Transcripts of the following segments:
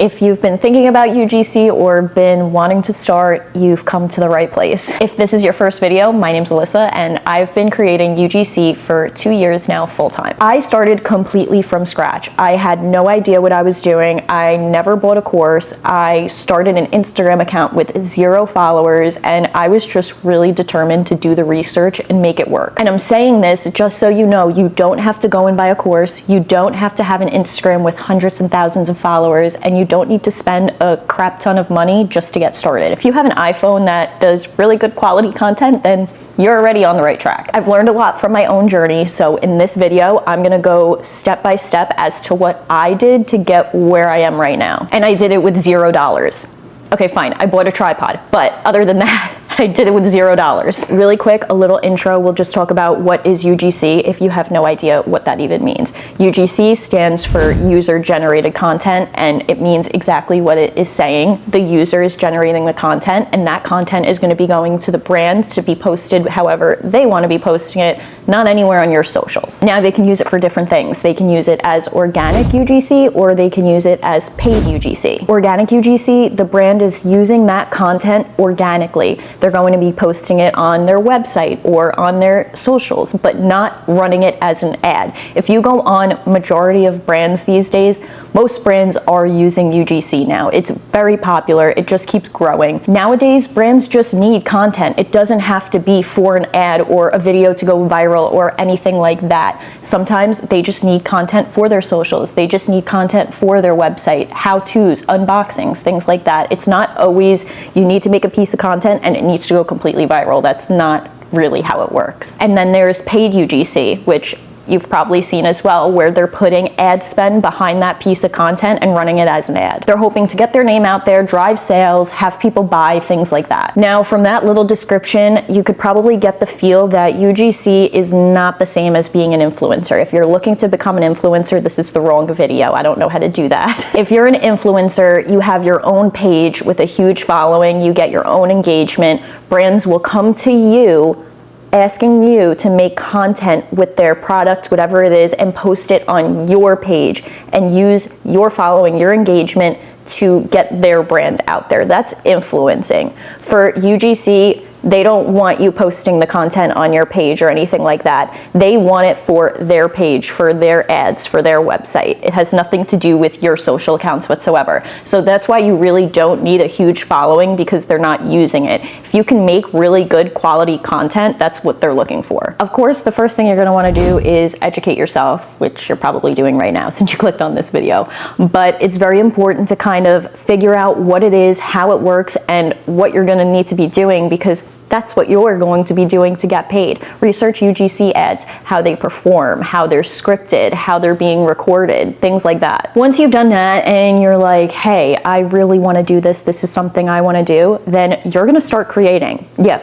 If you've been thinking about UGC or been wanting to start, you've come to the right place. If this is your first video, my name's Alyssa and I've been creating UGC for 2 years now full-time. I started completely from scratch. I had no idea what I was doing. I never bought a course. I started an Instagram account with 0 followers and I was just really determined to do the research and make it work. And I'm saying this just so you know, you don't have to go and buy a course. You don't have to have an Instagram with hundreds and thousands of followers, and you don't need to spend a crap ton of money just to get started. If you have an iPhone that does really good quality content, then you're already on the right track. I've learned a lot from my own journey, so in this video, I'm gonna go step by step as to what I did to get where I am right now. And I did it with $0. Okay, fine, I bought a tripod, but other than that, I did it with $0. Really quick, a little intro. We'll just talk about what is UGC if you have no idea what that even means. UGC stands for user-generated content, and it means exactly what it is saying. The user is generating the content, and that content is going to be going to the brand to be posted however they want to be posting it, not anywhere on your socials. Now they can use it for different things. They can use it as organic UGC, or they can use it as paid UGC. Organic UGC, the brand is using that content organically. They're going to be posting it on their website or on their socials, but not running it as an ad. If you go on majority of brands these days, most brands are using UGC now. It's very popular. It just keeps growing. Nowadays, brands just need content. It doesn't have to be for an ad or a video to go viral or anything like that. Sometimes they just need content for their socials. They just need content for their website, how-tos, unboxings, things like that. It's not always you need to make a piece of content and it needs to go completely viral. That's not really how it works. And then there's paid UGC, which you've probably seen as well, where they're putting ad spend behind that piece of content and running it as an ad. They're hoping to get their name out there, drive sales, have people buy, things like that. Now, from that little description, you could probably get the feel that UGC is not the same as being an influencer. If you're looking to become an influencer, this is the wrong video. I don't know how to do that. If you're an influencer, you have your own page with a huge following, you get your own engagement, brands will come to you asking you to make content with their product, whatever it is, and post it on your page and use your following, your engagement to get their brand out there. That's influencing. For UGC, they don't want you posting the content on your page or anything like that. They want it for their page, for their ads, for their website. It has nothing to do with your social accounts whatsoever. So that's why you really don't need a huge following, because they're not using it. If you can make really good quality content, that's what they're looking for. Of course, the first thing you're gonna wanna do is educate yourself, which you're probably doing right now since you clicked on this video. But it's very important to kind of figure out what it is, how it works, and what you're gonna need to be doing, because that's what you're going to be doing to get paid. Research UGC ads, how they perform, how they're scripted, how they're being recorded, things like that. Once you've done that and you're like, hey, I really want to do this, this is something I want to do, then you're going to start creating. Yeah,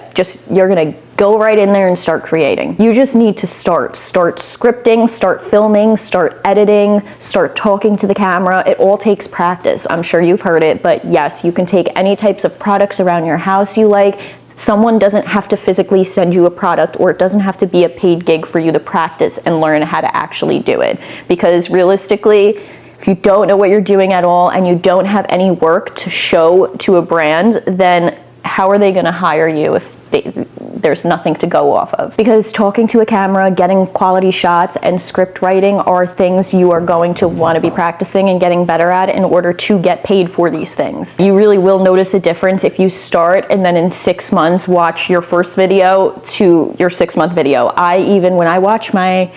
you're going to go right in there and start creating. You just need to start scripting, start filming, start editing, start talking to the camera. It all takes practice. I'm sure you've heard it, but yes, you can take any types of products around your house you like. Someone doesn't have to physically send you a product, or it doesn't have to be a paid gig for you to practice and learn how to actually do it. Because realistically, if you don't know what you're doing at all and you don't have any work to show to a brand, then how are they going to hire you if there's nothing to go off of? Because talking to a camera, getting quality shots, and script writing are things you are going to want to be practicing and getting better at in order to get paid for these things. You really will notice a difference if you start and then in 6 months watch your first video to your 6-month video. When I watch my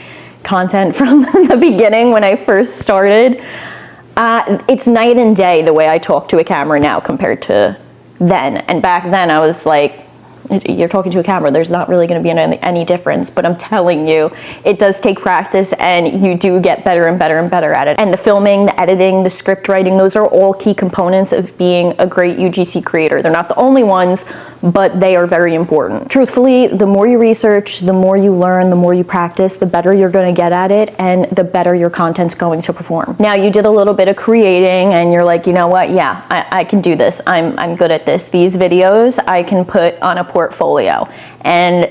content from the beginning when I first started, it's night and day the way I talk to a camera now compared to then. And back then I was like, you're talking to a camera, there's not really going to be any difference, but I'm telling you, it does take practice and you do get better and better and better at it. And the filming, the editing, the script writing, those are all key components of being a great UGC creator. They're not the only ones, but they are very important. Truthfully, the more you research, the more you learn, the more you practice, the better you're going to get at it and the better your content's going to perform. Now, you did a little bit of creating and you're like, you know what, yeah, I can do this. I'm good at this. These videos I can put on a portfolio. And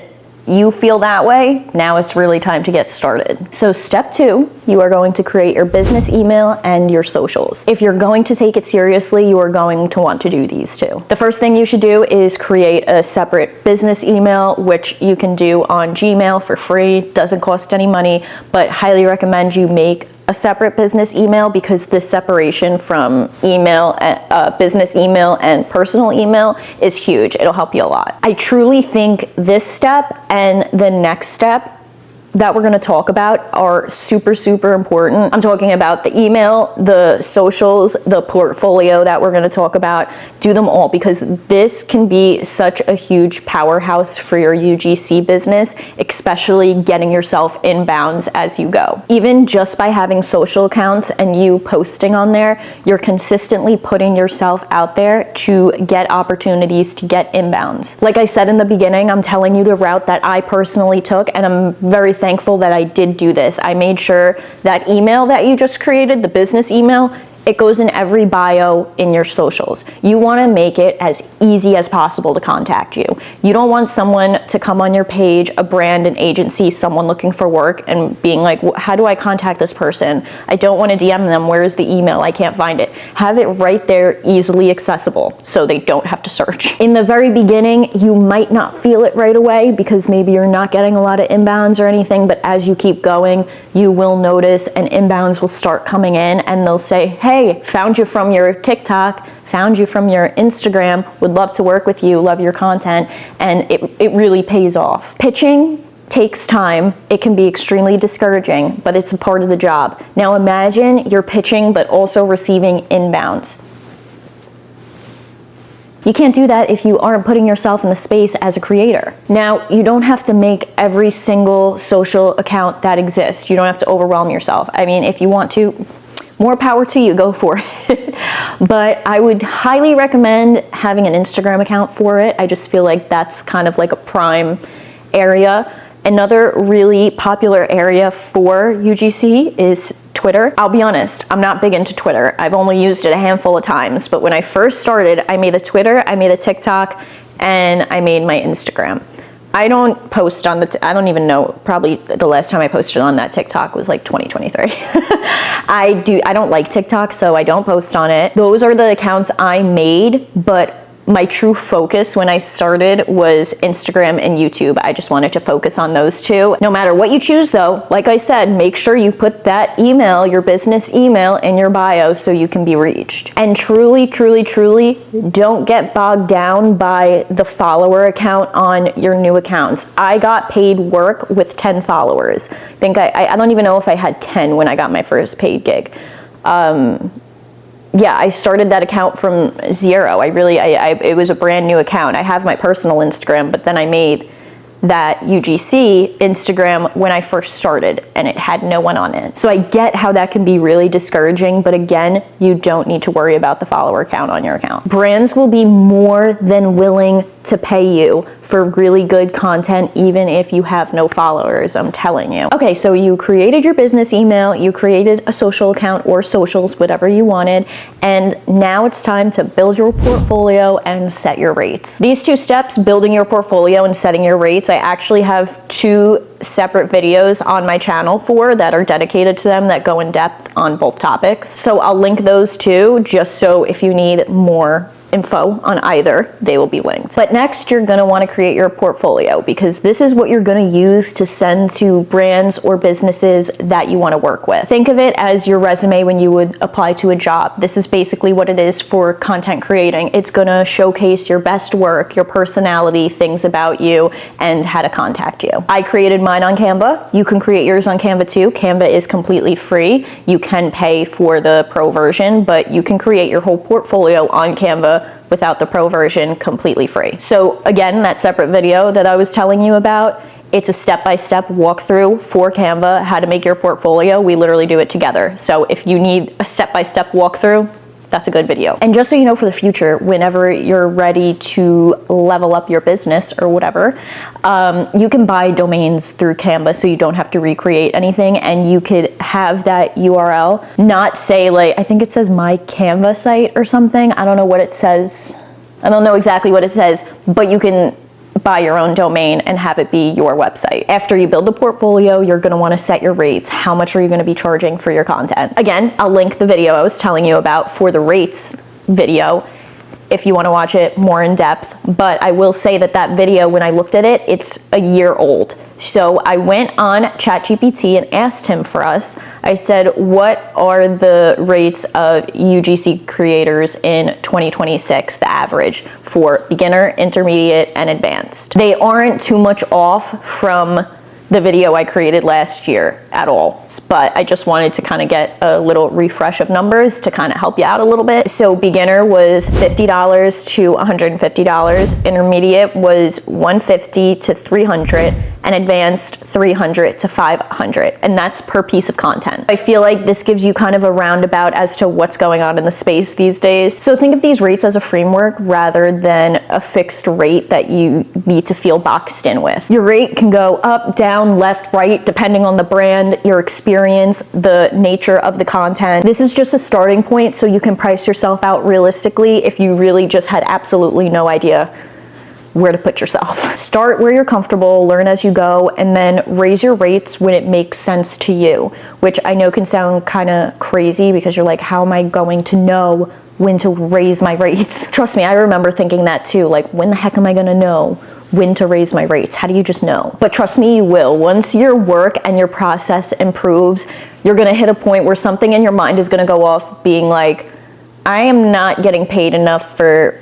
you feel that way, now it's really time to get started. So step 2, you are going to create your business email and your socials. If you're going to take it seriously, you are going to want to do these two. The first thing you should do is create a separate business email, which you can do on Gmail for free. Doesn't cost any money, but highly recommend you make a separate business email, because this separation from email, business email and personal email is huge. It'll help you a lot. I truly think this step and the next step that we're going to talk about are super, super important. I'm talking about the email, the socials, the portfolio that we're going to talk about. Do them all, because this can be such a huge powerhouse for your UGC business, especially getting yourself inbounds as you go. Even just by having social accounts and you posting on there, you're consistently putting yourself out there to get opportunities, to get inbounds. Like I said in the beginning, I'm telling you the route that I personally took, and I'm very thankful that I did do this. I made sure that email that you just created, the business email, it goes in every bio in your socials. You want to make it as easy as possible to contact you. You don't want someone to come on your page, a brand, an agency, someone looking for work, and being like, how do I contact this person? I don't want to DM them. Where is the email? I can't find it. Have it right there, easily accessible, so they don't have to search. In the very beginning, you might not feel it right away because maybe you're not getting a lot of inbounds or anything, but as you keep going, you will notice, and inbounds will start coming in, and they'll say, hey, found you from your TikTok, found you from your Instagram, would love to work with you, love your content, and it really pays off. Pitching takes time. It can be extremely discouraging, but it's a part of the job. Now imagine you're pitching but also receiving inbounds. You can't do that if you aren't putting yourself in the space as a creator. Now, you don't have to make every single social account that exists. You don't have to overwhelm yourself. I mean, if you want to, more power to you, go for it. But I would highly recommend having an Instagram account for it. I just feel like that's kind of like a prime area. Another really popular area for UGC is Twitter. I'll be honest, I'm not big into Twitter. I've only used it a handful of times, but when I first started, I made a Twitter, I made a TikTok, and I made my Instagram. I don't post on I don't even know, probably the last time I posted on that TikTok was like 2023. I don't like TikTok, so I don't post on it. Those are the accounts I made, but my true focus when I started was Instagram and YouTube. I just wanted to focus on those two. No matter what you choose though, like I said, make sure you put that email, your business email, in your bio so you can be reached. And truly, truly, truly, don't get bogged down by the follower account on your new accounts. I got paid work with 10 followers. I don't even know if I had 10 when I got my first paid gig. Yeah, I started that account from zero. It was a brand new account. I have my personal Instagram, but then I made that UGC Instagram when I first started, and it had no one on it. So I get how that can be really discouraging, but again, you don't need to worry about the follower count on your account. Brands will be more than willing to pay you for really good content, even if you have no followers, I'm telling you. Okay, so you created your business email, you created a social account or socials, whatever you wanted, and now it's time to build your portfolio and set your rates. These two steps, building your portfolio and setting your rates, I actually have 2 separate videos on my channel that are dedicated to them, that go in depth on both topics. So I'll link those too, just so if you need more info on either, they will be linked. But next, you're going to want to create your portfolio, because this is what you're going to use to send to brands or businesses that you want to work with. Think of it as your resume when you would apply to a job. This is basically what it is for content creating. It's going to showcase your best work, your personality, things about you, and how to contact you. I created mine on Canva. You can create yours on Canva too. Canva is completely free. You can pay for the pro version, but you can create your whole portfolio on Canva without the pro version, completely free. So again, that separate video that I was telling you about, it's a step-by-step walkthrough for Canva, how to make your portfolio. We literally do it together. So if you need a step-by-step walkthrough, that's a good video. And just so you know, for the future, whenever you're ready to level up your business or whatever, you can buy domains through Canva, so you don't have to recreate anything, and you could have that URL not say, like, I think it says my Canva site or something. I don't know what it says. I don't know exactly what it says, but you can buy your own domain and have it be your website. After you build the portfolio, you're gonna wanna set your rates. How much are you gonna be charging for your content? Again, I'll link the video I was telling you about for the rates video if you wanna watch it more in depth. But I will say that that video, when I looked at it, it's a year old. So I went on ChatGPT and asked him for us. I said, what are the rates of UGC creators in 2026, the average for beginner, intermediate, and advanced? They aren't too much off from the video I created last year at all, but I just wanted to kind of get a little refresh of numbers to kind of help you out a little bit. So beginner was $50 to $150, intermediate was $150 to $300, and advanced $300 to $500, and that's per piece of content. I feel like this gives you kind of a roundabout as to what's going on in the space these days. So think of these rates as a framework rather than a fixed rate that you need to feel boxed in with. Your rate can go up, down, left, right, depending on the brand, your experience, the nature of the content. This is just a starting point so you can price yourself out realistically if you really just had absolutely no idea where to put yourself. Start where you're comfortable, learn as you go, and then raise your rates when it makes sense to you, which I know can sound kind of crazy because you're like, how am I going to know when to raise my rates? Trust me, I remember thinking that too, like, when the heck am I gonna know when to raise my rates? How do you just know? But trust me, you will. Once your work and your process improves, you're gonna hit a point where something in your mind is gonna go off being like, I am not getting paid enough for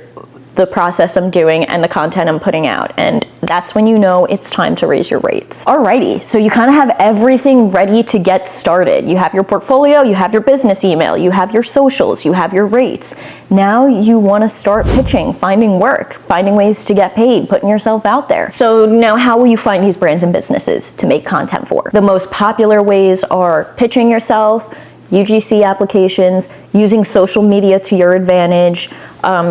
the process I'm doing and the content I'm putting out, and that's when you know it's time to raise your rates. Alrighty, so you kind of have everything ready to get started. You have your portfolio, you have your business email, you have your socials, you have your rates. Now you want to start pitching, finding work, finding ways to get paid, putting yourself out there. So now how will you find these brands and businesses to make content for? The most popular ways are pitching yourself, UGC applications, using social media to your advantage,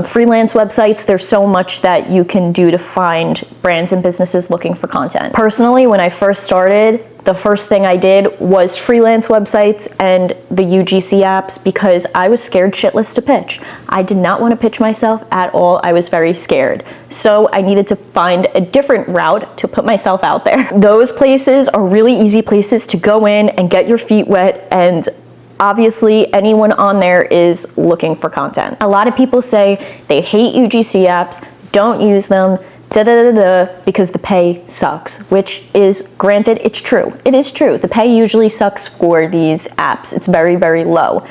freelance websites. There's so much that you can do to find brands and businesses looking for content. Personally, when I first started, the first thing I did was freelance websites and the UGC apps because I was scared shitless to pitch. I did not want to pitch myself at all. I was very scared. So I needed to find a different route to put myself out there. Those places are really easy places to go in and get your feet wet, and obviously, anyone on there is looking for content. A lot of people say they hate UGC apps, don't use them, because the pay sucks, which is, granted, it's true. It is true. The pay usually sucks for these apps. It's very, very low.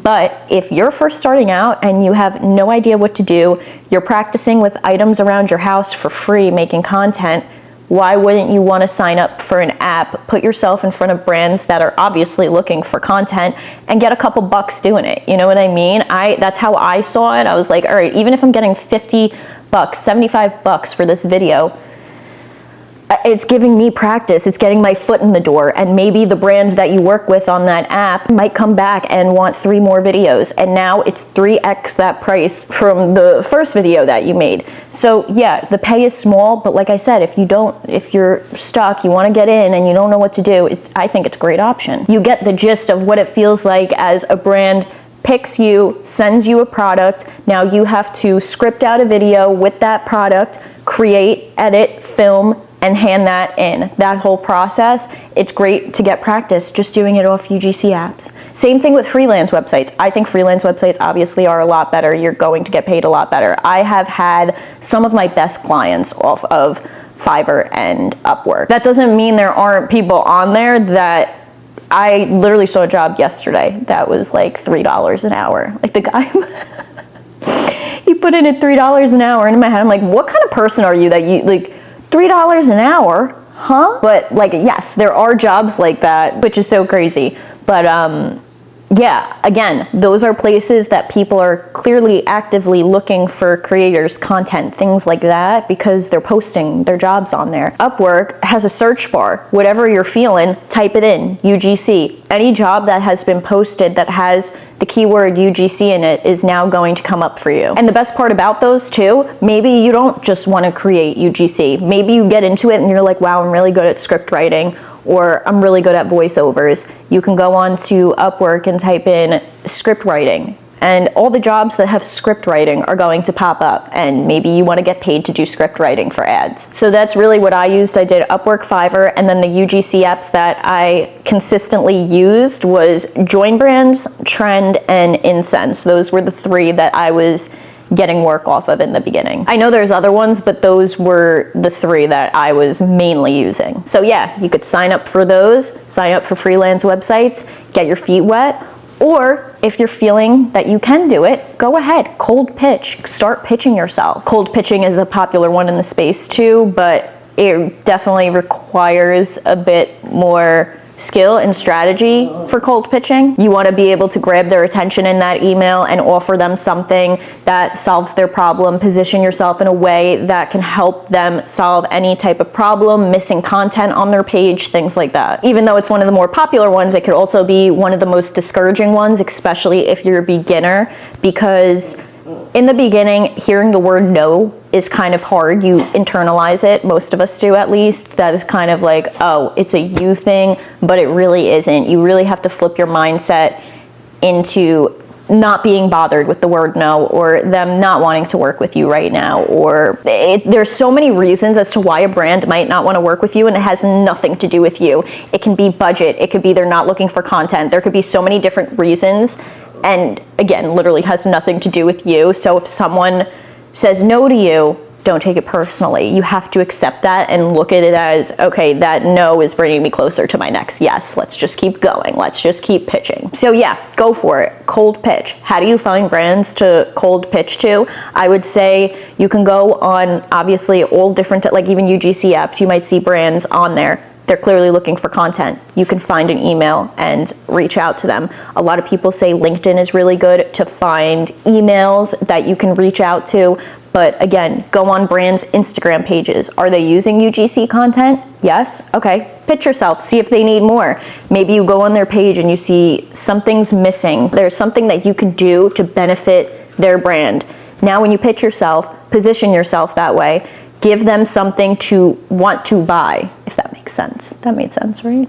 But if you're first starting out and you have no idea what to do, you're practicing with items around your house for free, making content, why wouldn't you want to sign up for an app, put yourself in front of brands that are obviously looking for content, and get a couple bucks doing it? You know what I mean? That's how I saw it. I was like, all right, even if I'm getting 50 bucks, 75 bucks for this video, it's giving me practice. It's getting my foot in the door, and maybe the brands that you work with on that app might come back and want 3 more videos, and now it's 3x that price from the first video that you made. So yeah, the pay is small, but like I said, if you're stuck, you want to get in and you don't know what to do, I think it's a great option. You get the gist of what it feels like as a brand picks you, sends you a product. Now you have to script out a video with that product, create, edit, film, and hand that in. That whole process, it's great to get practice just doing it off UGC apps. Same thing with freelance websites. I think freelance websites obviously are a lot better. You're going to get paid a lot better. I have had some of my best clients off of Fiverr and Upwork. That doesn't mean there aren't people on there that I literally saw a job yesterday that was like $3 an hour. Like the guy, he put in at $3 an hour, and in my head I'm like, what kind of person are you that you like $3 an hour, huh? But like, yes, there are jobs like that, which is so crazy. But yeah, again, those are places that people are clearly actively looking for creators, content, things like that, because they're posting their jobs on there. Upwork has a search bar. Whatever you're feeling, type it in, UGC. Any job that has been posted that has the keyword UGC in it is now going to come up for you. And the best part about those too, maybe you don't just want to create UGC. Maybe you get into it and you're like, wow, I'm really good at script writing, or I'm really good at voiceovers. You can go on to Upwork and type in script writing, and all the jobs that have script writing are going to pop up, and maybe you want to get paid to do script writing for ads. So that's really what I used. I did Upwork, Fiverr, and then the UGC apps that I consistently used was Join Brands, Trend, and Incense. Those were the three that I was getting work off of in the beginning. I know there's other ones, but those were the three that I was mainly using. So yeah, you could sign up for those, sign up for freelance websites, get your feet wet, or if you're feeling that you can do it, go ahead, cold pitch, start pitching yourself. Cold pitching is a popular one in the space too, but it definitely requires a bit more skill and strategy for cold pitching. You want to be able to grab their attention in that email and offer them something that solves their problem, position yourself in a way that can help them solve any type of problem, missing content on their page, things like that. Even though it's one of the more popular ones, it could also be one of the most discouraging ones, especially if you're a beginner, because in the beginning, hearing the word no is kind of hard. You internalize it, most of us do at least. That is kind of like, oh, it's a you thing, but it really isn't. You really have to flip your mindset into not being bothered with the word no, or them not wanting to work with you right now, or there's so many reasons as to why a brand might not want to work with you, and it has nothing to do with you. It can be budget, it could be they're not looking for content, there could be so many different reasons, and again, literally has nothing to do with you. So if someone says no to you, don't take it personally. You have to accept that and look at it as, okay, that no is bringing me closer to my next yes. Let's just keep going. Let's just keep pitching. So yeah, go for it. Cold pitch. How do you find brands to cold pitch to? I would say you can go on, obviously, all different, like even UGC apps, you might see brands on there. They're clearly looking for content. You can find an email and reach out to them. A lot of people say LinkedIn is really good to find emails that you can reach out to. But again, go on brands' Instagram pages. Are they using UGC content? Yes? Okay. Pitch yourself. See if they need more. Maybe you go on their page and you see something's missing. There's something that you can do to benefit their brand. Now when you pitch yourself, position yourself that way. Give them something to want to buy, if that makes sense. That made sense, right?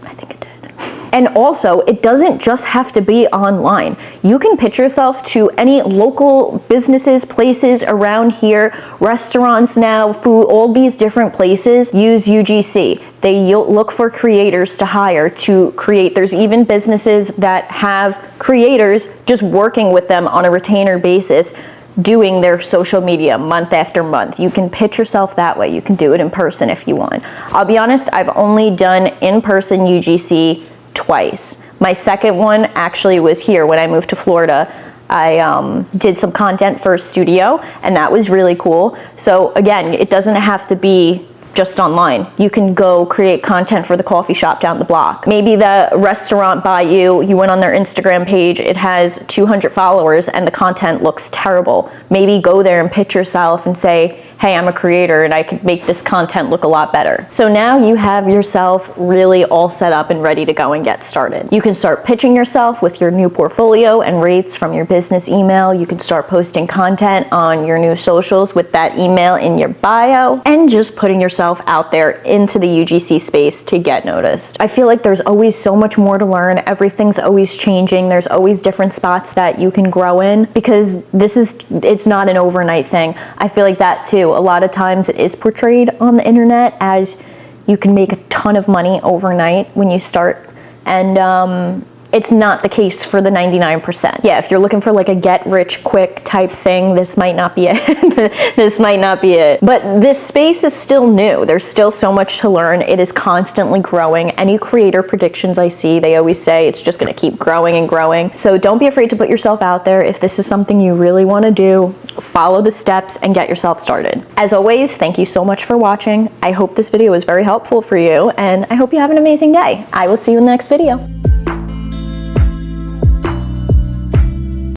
I think it did. And also, it doesn't just have to be online. You can pitch yourself to any local businesses, places around here, restaurants now, food, all these different places use UGC. They look for creators to hire to create. There's even businesses that have creators just working with them on a retainer basis, doing their social media month after month. You can pitch yourself that way. You can do it in person if you want. I'll be honest, I've only done in-person UGC twice. My second one actually was here when I moved to Florida. I did some content for a studio, and that was really cool. So again, it doesn't have to be just online. You can go create content for the coffee shop down the block. Maybe the restaurant by you went on their Instagram page, it has 200 followers and the content looks terrible. Maybe go there and pitch yourself and say, hey, I'm a creator and I could make this content look a lot better. So now you have yourself really all set up and ready to go and get started. You can start pitching yourself with your new portfolio and rates from your business email. You can start posting content on your new socials with that email in your bio, and just putting yourself out there into the UGC space to get noticed. I feel like there's always so much more to learn. Everything's always changing. There's always different spots that you can grow in, because it's not an overnight thing. I feel like that too. A lot of times it is portrayed on the internet as you can make a ton of money overnight when you start, and it's not the case for the 99%. Yeah, if you're looking for like a get rich quick type thing, this might not be it. This might not be it. But this space is still new. There's still so much to learn. It is constantly growing. Any creator predictions I see, they always say it's just gonna keep growing and growing. So don't be afraid to put yourself out there. If this is something you really wanna do, follow the steps and get yourself started. As always, thank you so much for watching. I hope this video was very helpful for you, and I hope you have an amazing day. I will see you in the next video.